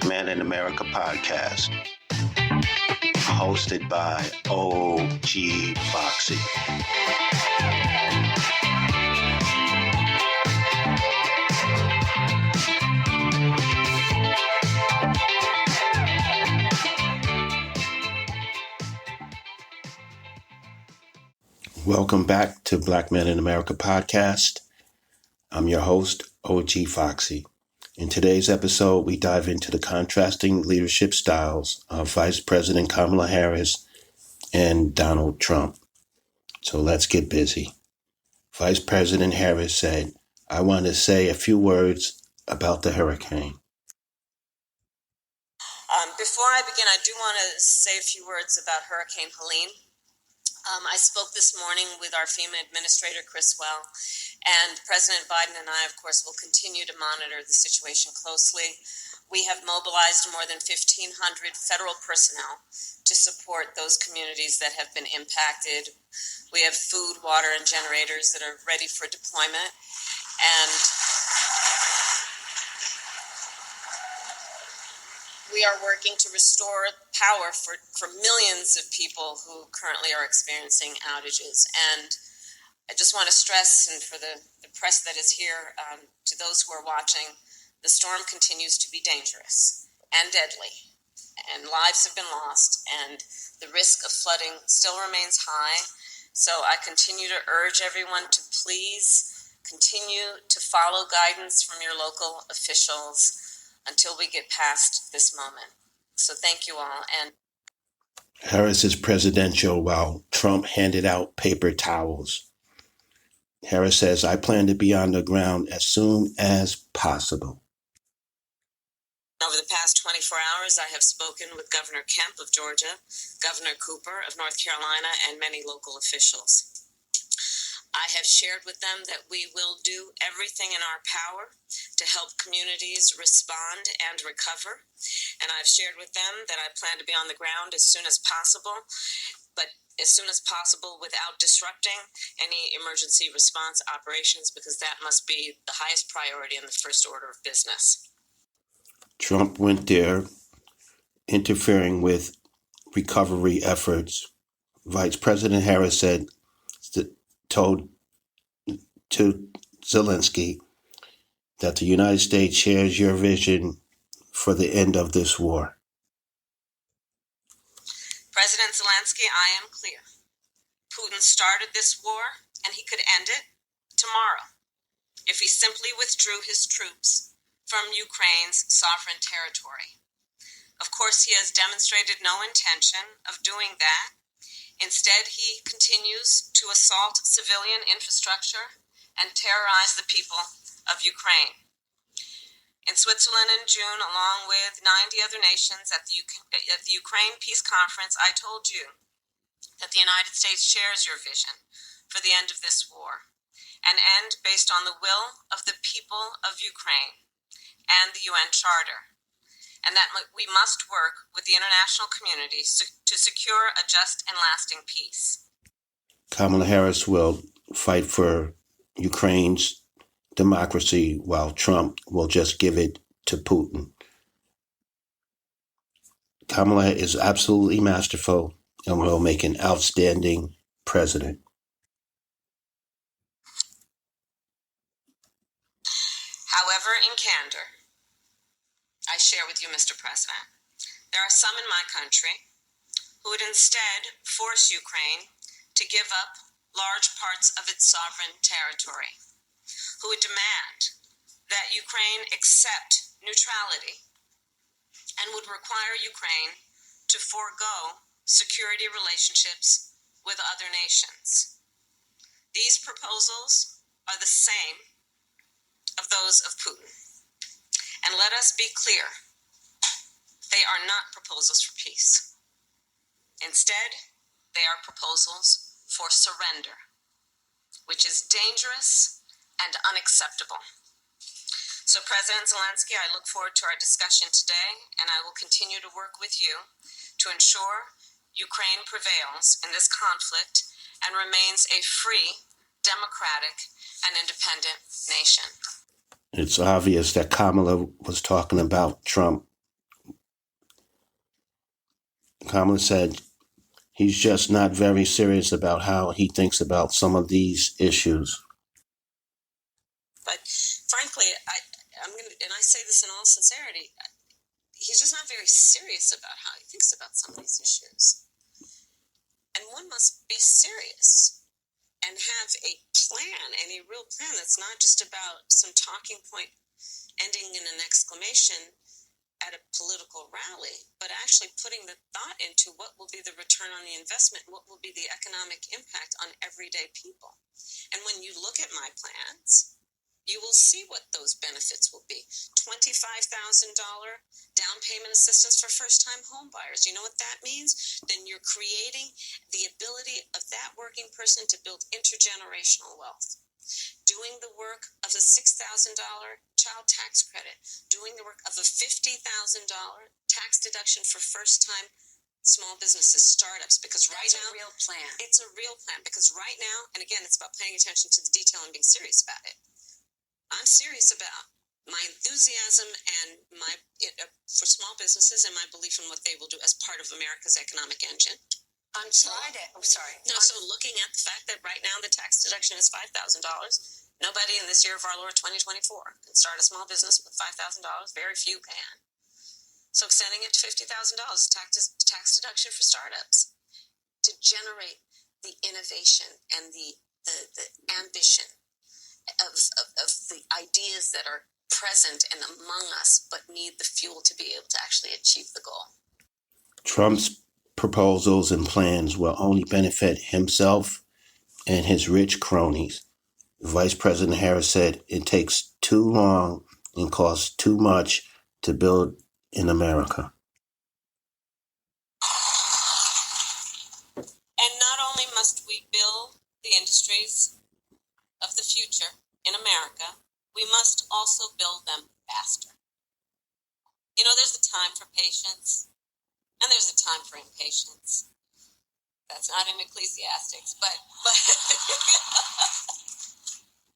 Black Men in America podcast, hosted by O.G. Foxy. Welcome back to Black Men in America podcast. I'm your host, O.G. Foxy. In today's episode, we dive into the contrasting leadership styles of Vice President Kamala Harris and Donald Trump. So let's get busy. Vice President Harris said, "I want to say a few words about the hurricane." Before I begin, I do want to say a few words about Hurricane Helene. I spoke this morning with our FEMA administrator, Chris Well, and President Biden and I, of course, will continue to monitor the situation closely. We have mobilized more than 1,500 federal personnel to support those communities that have been impacted. We have food, water, and generators that are ready for deployment. And we are working to restore power for millions of people who currently are experiencing outages. And I just want to stress, and for the press that is here, to those who are watching, the storm continues to be dangerous and deadly, and lives have been lost, and the risk of flooding still remains high. So I continue to urge everyone to please continue to follow guidance from your local officials until we get past this moment. So thank you all. And Harris is presidential while Trump handed out paper towels. Harris says, "I plan to be on the ground as soon as possible." over the past 24 hours, I have spoken with Governor Kemp of Georgia, Governor Cooper of North Carolina, and many local officials. I have shared with them that we will do everything in our power to help communities respond and recover. And I've shared with them that I plan to be on the ground as soon as possible, but as soon as possible without disrupting any emergency response operations, because that must be the highest priority in the first order of business. Trump went there interfering with recovery efforts. Vice President Harris told to Zelensky that the United States shares your vision for the end of this war. President Zelensky, I am clear. Putin started this war, and he could end it tomorrow if he simply withdrew his troops from Ukraine's sovereign territory. Of course, he has demonstrated no intention of doing that. Instead, he continues to assault civilian infrastructure and terrorize the people of Ukraine. In Switzerland in June, along with 90 other nations at the Ukraine Peace Conference, I told you that the United States shares your vision for the end of this war, an end based on the will of the people of Ukraine and the UN Charter, and that we must work with the international community to secure a just and lasting peace. Kamala Harris will fight for Ukraine's democracy while Trump will just give it to Putin. Kamala is absolutely masterful and will make an outstanding president. However, in candor, I share with you, Mr. President, there are some in my country who would instead force Ukraine to give up large parts of its sovereign territory, who would demand that Ukraine accept neutrality and would require Ukraine to forego security relationships with other nations. These proposals are the same of those of Putin. And let us be clear, they are not proposals for peace. Instead, they are proposals for surrender, which is dangerous and unacceptable. So, President Zelensky, I look forward to our discussion today, and I will continue to work with you to ensure Ukraine prevails in this conflict and remains a free, democratic, and independent nation. It's obvious that Kamala was talking about Trump Kamala said he's just not very serious about how he thinks about some of these issues. But frankly, and I say this in all sincerity, he's just not very serious about how he thinks about some of these issues. And one must be serious and have a plan, and a real plan that's not just about some talking point ending in an exclamation at a political rally, but actually putting the thought into what will be the return on the investment, what will be the economic impact on everyday people. And when you look at my plans, you will see what those benefits will be. $25,000 down payment assistance for first-time home buyers. You know what that means? Then you're creating the ability of that working person to build intergenerational wealth. Doing the work of a $6,000 child tax credit. Doing the work of a $50,000 tax deduction for first-time small businesses, startups, because right now... That's a real plan. It's a real plan, because right now, and again, it's about paying attention to the detail and being serious about it. I'm serious about my enthusiasm and for small businesses and my belief in what they will do as part of America's economic engine. On Friday, so looking at the fact that right now the tax deduction is $5,000, nobody in this year of our Lord 2024 can start a small business with $5,000. Very few can. So extending it to $50,000 tax deduction for startups to generate the innovation and the ambition of the ideas that are present and among us, but need the fuel to be able to actually achieve the goal. Trump's proposals and plans will only benefit himself and his rich cronies. Vice President Harris said it takes too long and costs too much to build in America. And not only must we build the industries of the future in America, we must also build them faster. You know, there's a time for patience, and there's a time for impatience. That's not in Ecclesiastics, but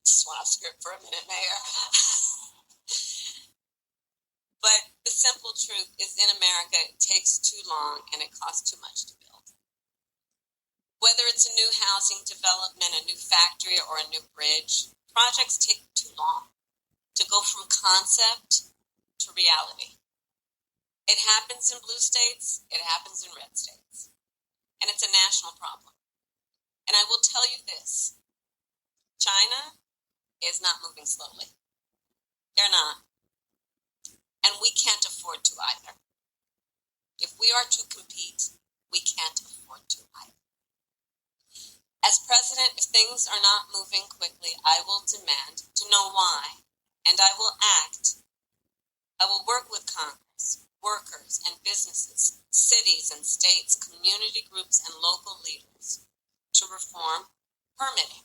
just went off script for a minute, Mayor. But the simple truth is, in America, it takes too long and it costs too much to build. Whether it's a new housing development, a new factory, or a new bridge, projects take too long to go from concept to reality. It happens in blue states, it happens in red states. And it's a national problem. And I will tell you this, China is not moving slowly. They're not. And we can't afford to either. If we are to compete, we can't afford to either. As president, if things are not moving quickly, I will demand to know why, and I will act. I will work with Congress, workers and businesses, cities and states, community groups and local leaders to reform permitting,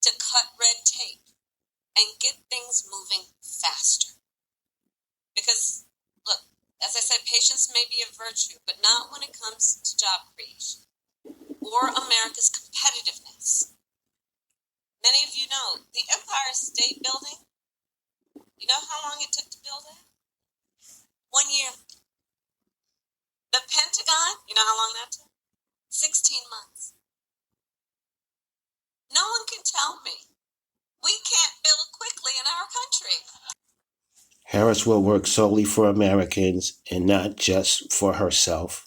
to cut red tape, and get things moving faster. Because, look, as I said, patience may be a virtue, but not when it comes to job creation or America's competitiveness. Many of you know the Empire State Building. You know how long it took to build it? 1 year. The Pentagon, you know how long that took? 16 months. No one can tell me we can't build quickly in our country. Harris will work solely for Americans and not just for herself.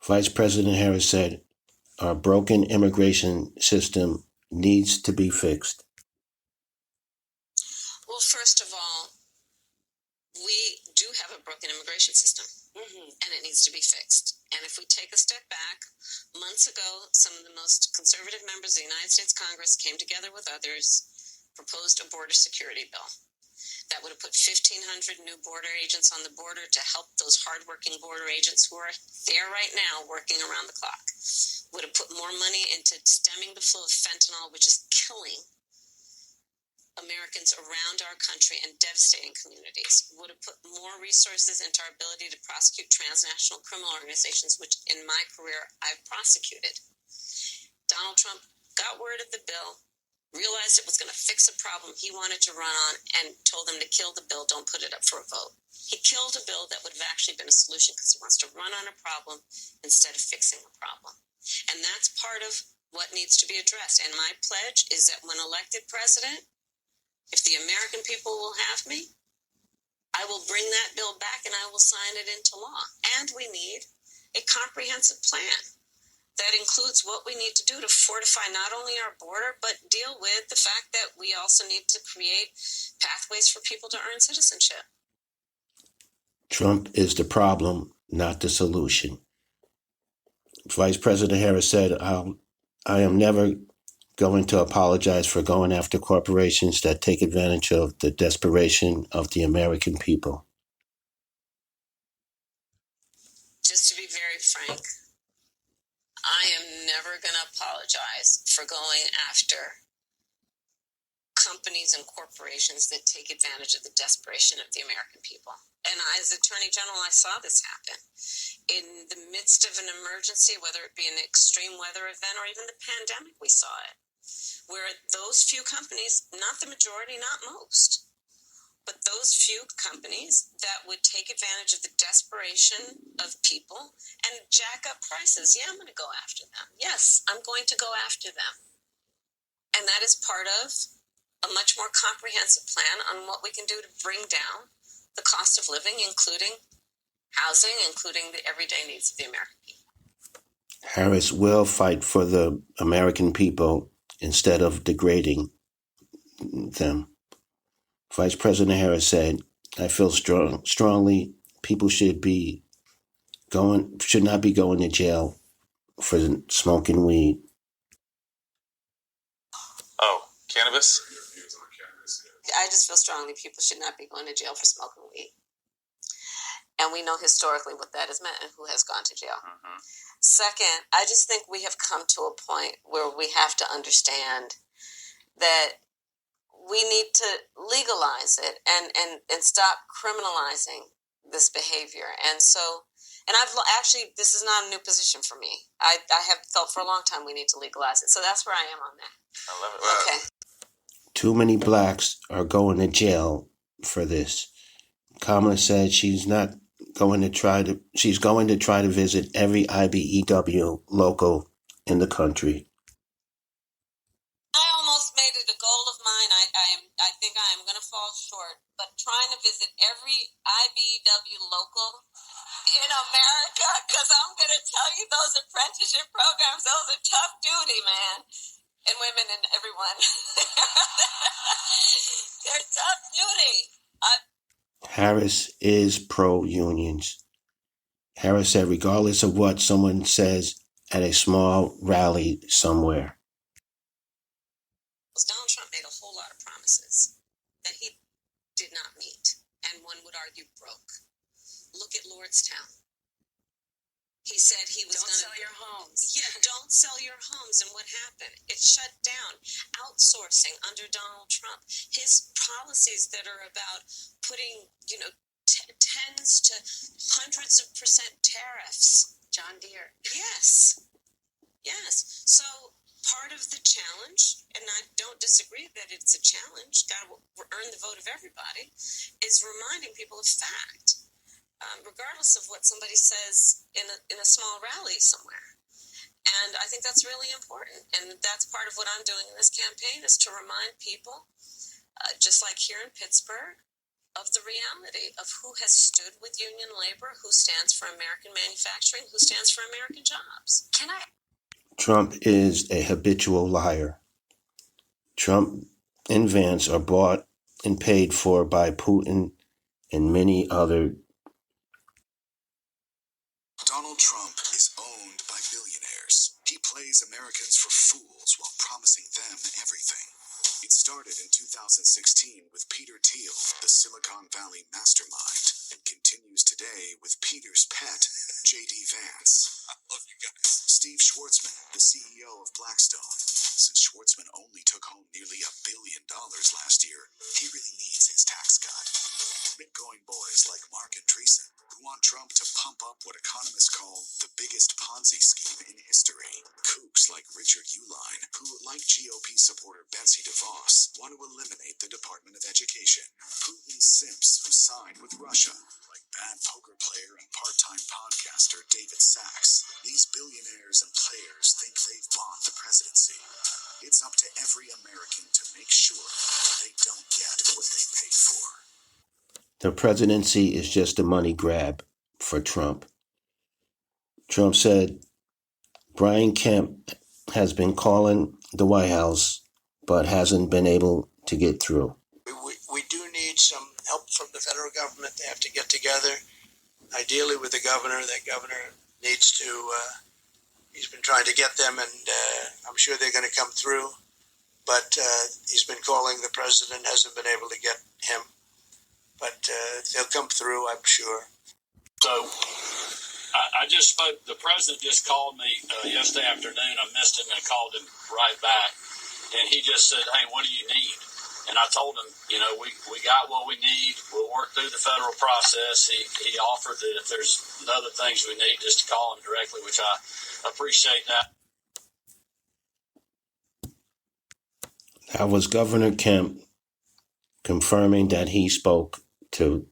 Vice President Harris said our broken immigration system needs to be fixed. Well, first of all, we do have a broken immigration system, and it needs to be fixed. And if we take a step back, months ago, some of the most conservative members of the United States Congress came together with others, proposed a border security bill that would have put 1,500 new border agents on the border to help those hardworking border agents who are there right now working around the clock. Would have put more money into stemming the flow of fentanyl, which is killing Americans around our country and devastating communities. Would have put more resources into our ability to prosecute transnational criminal organizations, which in my career I've prosecuted. Donald Trump got word of the bill, realized it was going to fix a problem he wanted to run on, and told them to kill the bill, don't put it up for a vote. He killed a bill that would have actually been a solution because he wants to run on a problem instead of fixing a problem. And that's part of what needs to be addressed. And my pledge is that when elected president, if the American people will have me, I will bring that bill back and I will sign it into law. And we need a comprehensive plan that includes what we need to do to fortify not only our border, but deal with the fact that we also need to create pathways for people to earn citizenship. Trump is the problem, not the solution. Vice President Harris said, I am never going to apologize for going after corporations that take advantage of the desperation of the American people. Just to be very frank, I am never going to apologize for going after companies and corporations that take advantage of the desperation of the American people. And as Attorney General, I saw this happen. In the midst of an emergency, whether it be an extreme weather event or even the pandemic, we saw it. Where those few companies, not the majority, not most, but those few companies that would take advantage of the desperation of people and jack up prices. Yeah, I'm going to go after them. Yes, I'm going to go after them. And that is part of a much more comprehensive plan on what we can do to bring down the cost of living, including housing, including the everyday needs of the American people. Harris will fight for the American people instead of degrading them. Vice President Harris said, I feel strongly people should not be going to jail for smoking weed. Oh, cannabis? I just feel strongly people should not be going to jail for smoking weed. And we know historically what that has meant and who has gone to jail. Mm-hmm. Second, I just think we have come to a point where we have to understand that we need to legalize it and stop criminalizing this behavior. And so, and I've actually, this is not a new position for me. I have felt for a long time we need to legalize it. So that's where I am on that. I love it. Wow. Okay. Too many blacks are going to jail for this. Kamala said she's going to try to visit every IBEW local in the country. I almost made it a goal of mine. I think I am going to fall short, but trying to visit every IBEW local in America, because I'm going to tell you, those apprenticeship programs, those are tough duty, man. And women and everyone. They're tough duty. Harris is pro-unions. Harris said regardless of what someone says at a small rally somewhere. Donald Trump made a whole lot of promises that he did not meet, and one would argue broke. Look at Lordstown. He said he was going to... Don't sell your homes. Yeah, don't sell your homes. And what happened? It shut down. Outsourcing under Donald Trump. His policies that are about putting, tens to hundreds of percent tariffs. John Deere. Yes. So part of the challenge, and I don't disagree that it's a challenge, got to earn the vote of everybody, is reminding people of fact. Regardless of what somebody says in a small rally somewhere. And I think that's really important. And that's part of what I'm doing in this campaign, is to remind people, just like here in Pittsburgh, of the reality of who has stood with union labor, who stands for American manufacturing, who stands for American jobs. Trump is a habitual liar. Trump and Vance are bought and paid for by Putin and many other. Donald Trump is owned by billionaires. He plays Americans for fools while promising them everything. It started in 2016 with Peter Thiel, the Silicon Valley mastermind, and continues today with Peter's pet, J.D. Vance. I love you guys. Steve Schwartzman, the CEO of Blackstone. Since Schwartzman only took home nearly $1 billion last year, he really needs his tax cut. Bitcoin boys like Mark and Andreessen, who want Trump to pump up what economists call the biggest Ponzi scheme in history. Kooks like Richard Uihlein, who, like GOP supporter Betsy DeVos, Yes, these billionaires and players think they've bought the presidency. It's up to every American to make sure they don't get what they paid for. The presidency is just a money grab for Trump. Trump said Brian Kemp has been calling the White House, but hasn't been able to get through. We do need some help from the federal government. They have to get together, ideally with the governor. That governor needs to, he's been trying to get them, and I'm sure they're going to come through. But he's been calling the president, hasn't been able to get him. But they'll come through, I'm sure. So I just spoke, the president just called me yesterday afternoon. I missed him and called him right back. And he just said, hey, what do you need? And I told him, you know, we got what we need. We'll work through the federal process. He offered that if there's other things we need, just to call him directly, which I appreciate that. That was Governor Kemp confirming that he spoke to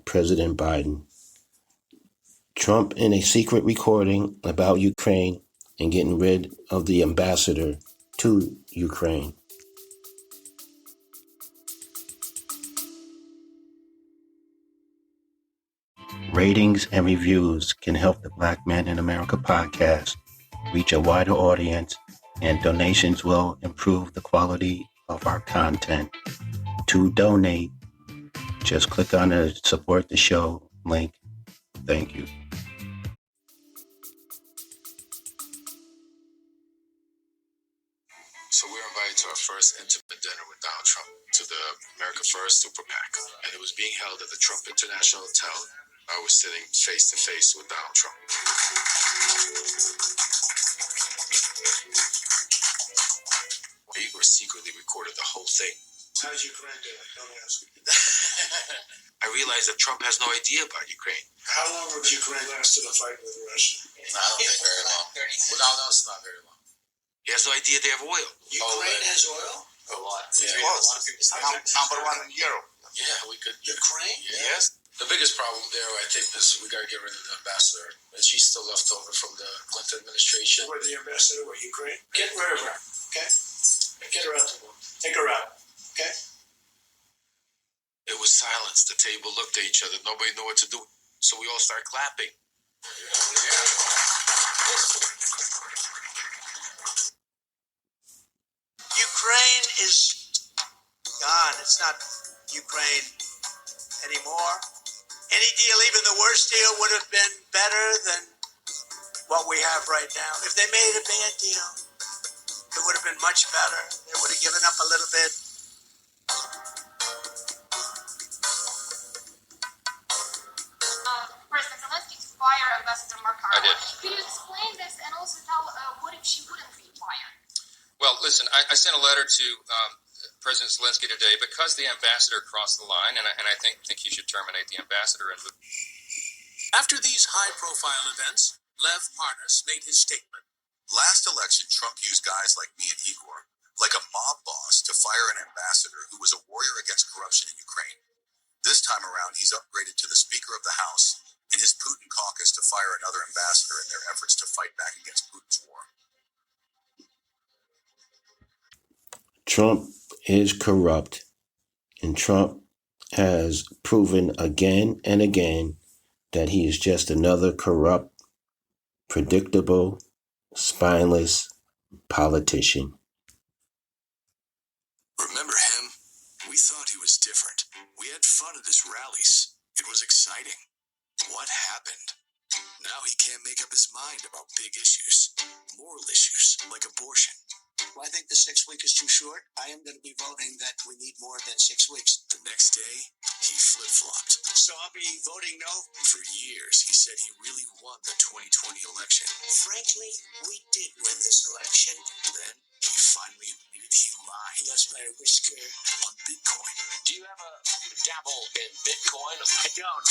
President Biden. Trump, in a secret recording about Ukraine and getting rid of the ambassador to Ukraine. Ratings and reviews can help the Black Man in America podcast reach a wider audience, and donations will improve the quality of our content. To donate, just click on the support the show link. Thank you. So we were invited to our first intimate dinner with Donald Trump to the America First Super PAC. And it was being held at the Trump International Hotel. I was sitting face to face with Donald Trump. Igor secretly recorded the whole thing. How's Ukraine doing? Don't ask me. I realized that Trump has no idea about Ukraine. How long was Ukraine lasted a fight with Russia? I don't think very long. Without us, not very long. He has no idea they have oil. Ukraine has oil? A lot. Yeah. A lot of people say that. Number one in Europe. Yeah, we could. Ukraine? Yeah. Yes. The biggest problem there, I think, is we got to get rid of the ambassador. And she's still left over from the Clinton administration. Where the ambassador were Ukraine? Get rid of her, okay? Get her out the room. Take her out, okay? It was silence. The table looked at each other. Nobody knew what to do. So we all started clapping. Ukraine is gone. It's not Ukraine anymore. Any deal, even the worst deal, would have been better than what we have right now. If they made a bad deal, it would have been much better. They would have given up a little bit. President Zelensky to fire Ambassador Markaro. I did. Can you explain this and also tell what if she wouldn't be fired? Well, listen, I sent a letter to President Zelensky today because the ambassador crossed the line, and I think you should terminate the ambassador. And After these high-profile events, Lev Parnas made his statement. Last election, Trump used guys like me and Igor, like a mob boss, to fire an ambassador who was a warrior against corruption in Ukraine. This time around, he's upgraded to the Speaker of the House and his Putin caucus to fire another ambassador in their efforts to fight back against Putin's war. Trump is corrupt, and Trump has proven again and again that he is just another corrupt, predictable, spineless politician. Remember him? We thought he was different. We had fun at his rallies. It was exciting. What happened? Now he can't make up his mind about big issues, moral issues like abortion. Well, I think the 6 week is too short. I am going to be voting that we need more than 6 weeks. The next day, he flip-flopped. So I'll be voting no? For years, he said he really won the 2020 election. Frankly, we did win this election. Then, he finally admitted he lied. That's my whisker. On Bitcoin. Do you have a dabble in Bitcoin? I don't.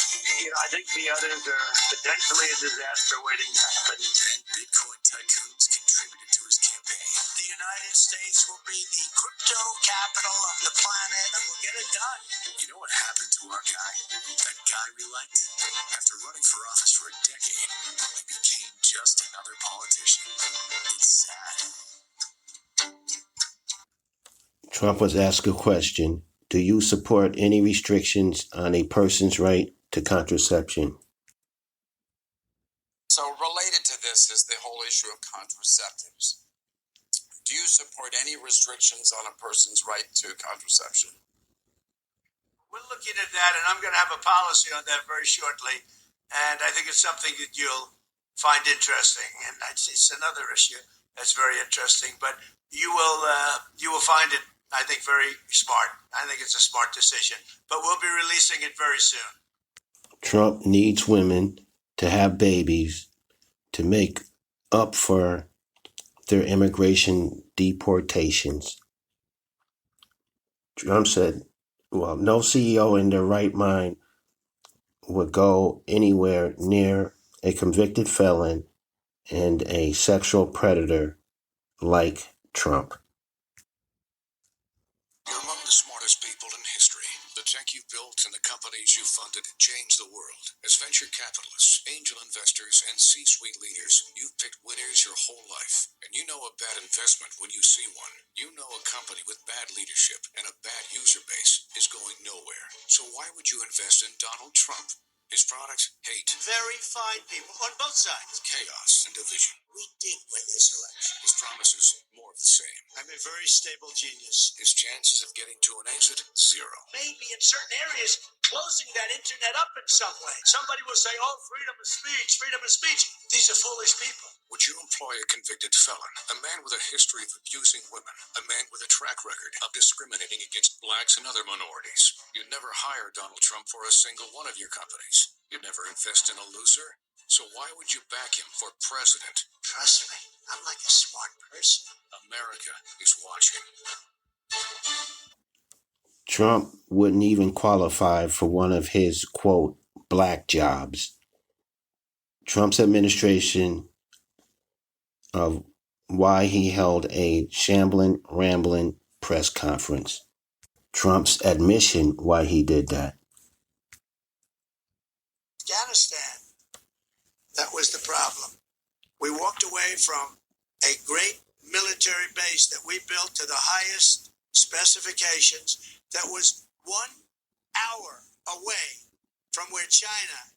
I think the others are potentially a disaster waiting to happen. Then Bitcoin tycoons contributed to his campaign. The United States will be the crypto capital of the planet, and we'll get it done. You know what happened to our guy? That guy we liked? After running for office for a decade, he became just another politician. It's sad. Trump was asked a question. Do you support any restrictions on a person's right to contraception? So related to this is the whole issue of contraceptives. Do you support any restrictions on a person's right to contraception? We're looking at that, and I'm going to have a policy on that very shortly. And I think it's something that you'll find interesting. And it's another issue that's very interesting. But you will find it, I think, very smart. I think it's a smart decision. But we'll be releasing it very soon. Trump needs women to have babies to make up for their immigration deportations. Trump said, well, no CEO in their right mind would go anywhere near a convicted felon and a sexual predator like Trump. You're among the smartest people in history. The tech you've built and the companies you've funded change the world. As venture capitalists, angel investors, and C-suite leaders, you've picked winners your whole life. And you know a bad investment when you see one. You know a company with bad leadership and a bad user base is going nowhere. So why would you invest in Donald Trump? His product, hate. Very fine people on both sides. Chaos and division. We did win this election. His promises, more of the same. I'm a very stable genius. His chances of getting to an exit, zero. Maybe in certain areas, closing that internet up in some way. Somebody will say, oh, freedom of speech, freedom of speech. These are foolish people. Would you employ a convicted felon, a man with a history of abusing women, a man with a track record of discriminating against blacks and other minorities? You'd never hire Donald Trump for a single one of your companies. You'd never invest in a loser. So why would you back him for president? Trust me, I'm like a smart person. America is watching. Trump wouldn't even qualify for one of his, quote, black jobs. Trump's administration of why he held a shambling, rambling press conference. Trump's admission why he did that. Afghanistan. That was the problem. We walked away from a great military base that we built to the highest specifications that was 1 hour away from where China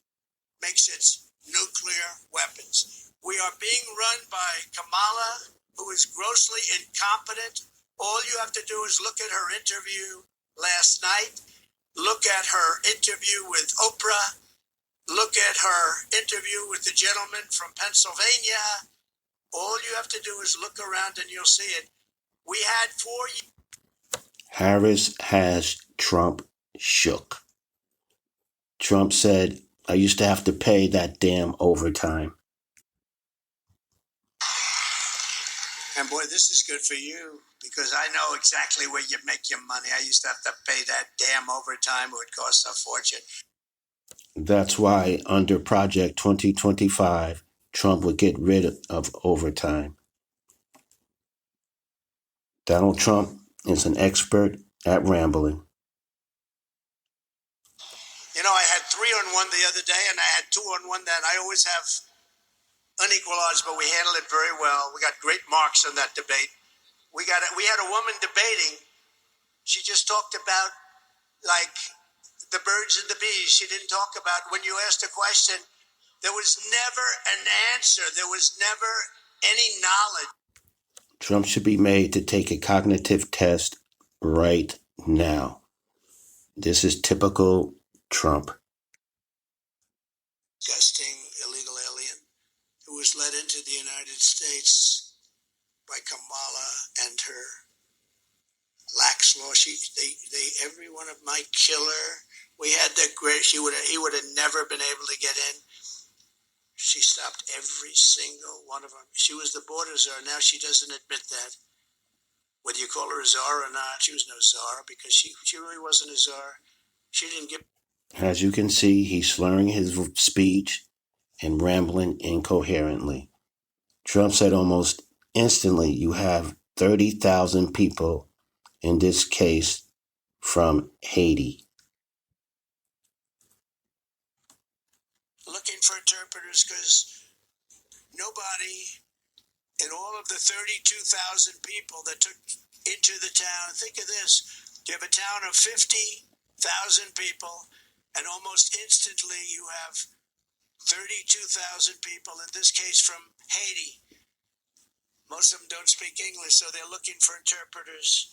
makes its nuclear weapons. We are being run by Kamala, who is grossly incompetent. All you have to do is look at her interview last night, look at her interview with Oprah, look at her interview with the gentleman from Pennsylvania. All you have to do is look around and you'll see it. We had 4 years. Harris has Trump shook. Trump said, I used to have to pay that damn overtime. And boy, this is good for you because I know exactly where you make your money. I used to have to pay that damn overtime. It would cost a fortune. That's why under Project 2025, Trump would get rid of overtime. Donald Trump is an expert at rambling. You know, I had 3-on-1 the other day, and I had 2-on-1 then. I always have unequal odds, but we handled it very well. We got great marks on that debate. We had a woman debating. She just talked about, like, the birds and the bees. She didn't talk about, when you asked a question, there was never an answer. There was never any knowledge. Trump should be made to take a cognitive test right now. This is typical Trump. Disgusting illegal alien who was led into the United States by Kamala and her lax law. Every one of my killer. We had the great. He would have never been able to get in. She stopped every single one of them. She was the border czar. Now she doesn't admit that. Whether you call her a czar or not, she was no czar because she really wasn't a czar. She didn't give. As you can see, he's slurring his speech and rambling incoherently. Trump said almost instantly, you have 30,000 people in this case from Haiti. Looking for interpreters because Nobody in all of the 32,000 people that took into the town, think of this, you have a town of 50,000 people, and almost instantly you have 32,000 people, in this case from Haiti. Most of them don't speak English, so they're looking for interpreters.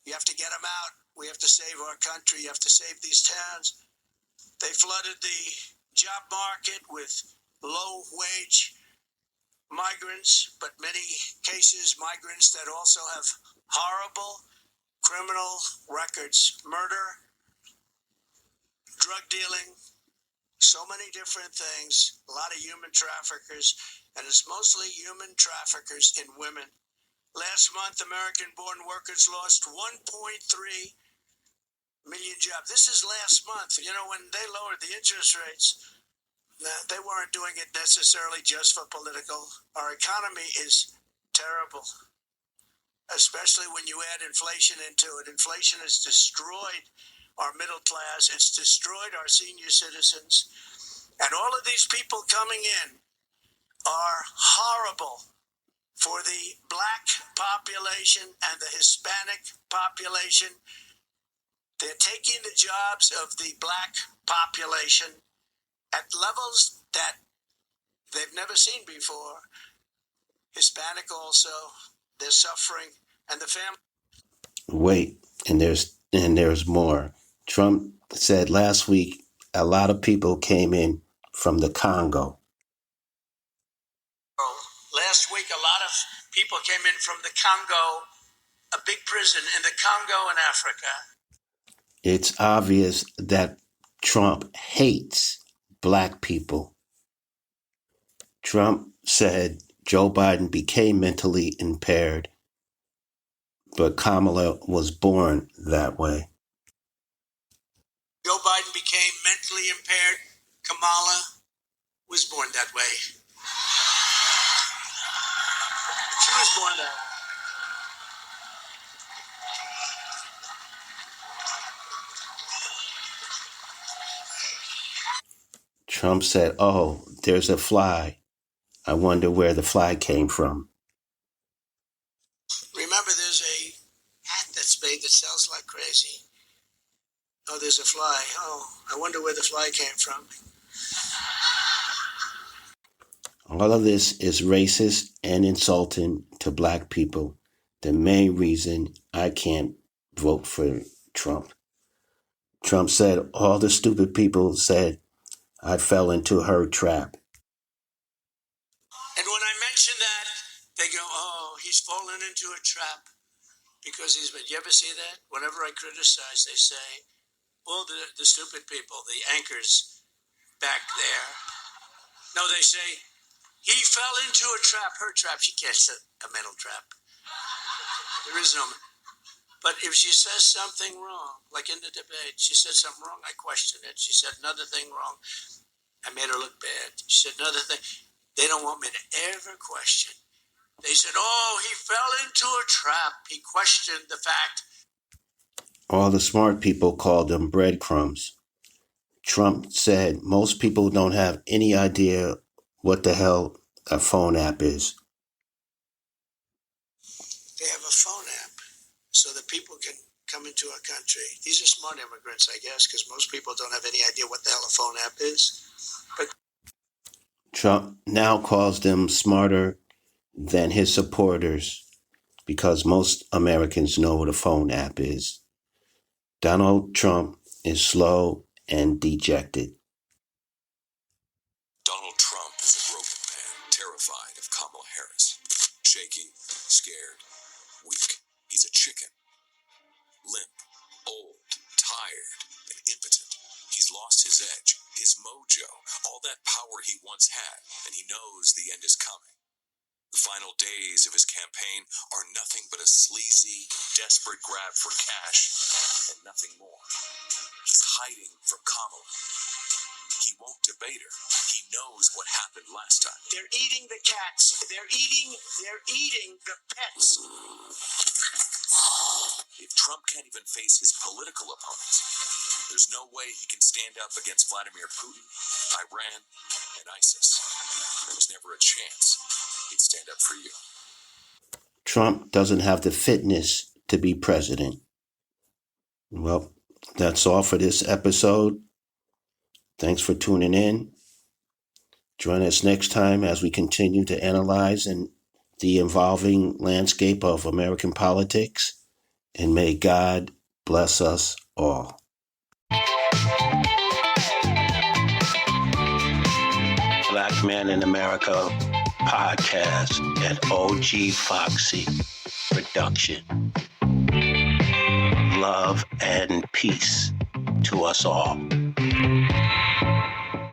You have to get them out. We have to save our country. You have to save these towns. They flooded the job market with low-wage migrants, but many cases migrants that also have horrible criminal records, murder, drug dealing, so many different things, a lot of human traffickers, and it's mostly human traffickers in women. Last month, American-born workers lost 1.3 million jobs. This is last month. You know, when they lowered the interest rates, they weren't doing it necessarily just for political. Our economy is terrible, especially when you add inflation into it. Inflation has destroyed our middle class. It's destroyed our senior citizens. And all of these people coming in are horrible for the black population and the Hispanic population. They're taking the jobs of the black population at levels that they've never seen before. Hispanic also, they're suffering, and the family. Wait, and there's more. Trump said last week a lot of people came in from the Congo. Last week, a lot of people came in from the Congo, a big prison in the Congo in Africa. It's obvious that Trump hates black people. Trump said Joe Biden became mentally impaired, but Kamala was born that way. Joe Biden became mentally impaired. Kamala was born that way. She was born that way. Trump said, "Oh, there's a fly. I wonder where the fly came from." Remember, there's a hat that's made that sells like crazy. Oh, there's a fly. Oh, I wonder where the fly came from. All of this is racist and insulting to black people. The main reason I can't vote for Trump. Trump said all the stupid people said I fell into her trap. And when I mention that, they go, oh, he's fallen into a trap because he's been. You ever see that? Whenever I criticize, they say, well, the stupid people, the anchors back there. No, they say, he fell into a trap, her trap. She can't set a mental trap. There is no. But if she says something wrong, like in the debate, she said something wrong, I question it. She said another thing wrong, I made her look bad. She said another thing. They don't want me to ever question. They said, oh, he fell into a trap. He questioned the fact. All the smart people called them breadcrumbs. Trump said most people don't have any idea what the hell a phone app is. They have a phone app so that people can come into our country. These are smart immigrants, I guess, because most people don't have any idea what the hell a phone app is. But Trump now calls them smarter than his supporters because most Americans know what a phone app is. Donald Trump is slow and dejected. Donald Trump is a broken man, terrified of Kamala Harris. Shaky, scared, weak. He's a chicken. Limp, old, tired, and impotent. He's lost his edge, his mojo, all that power he once had, and he knows the end is coming. The final days of his campaign are nothing but a sleazy, desperate grab for cash and nothing more. He's hiding from Kamala. He won't debate her. He knows what happened last time. they're eating the cats. They're eating the pets. If Trump can't even face his political opponents, there's no way he can stand up against Vladimir Putin, Iran, and ISIS. There was never a chance chance, he'd stand up for you. Trump doesn't have the fitness to be president. Well, that's all for this episode. Thanks for tuning in. Join us next time as we continue to analyze the evolving landscape of American politics. And may God bless us all. Black Man in America podcast at OG Foxy Production. Love and peace to us all.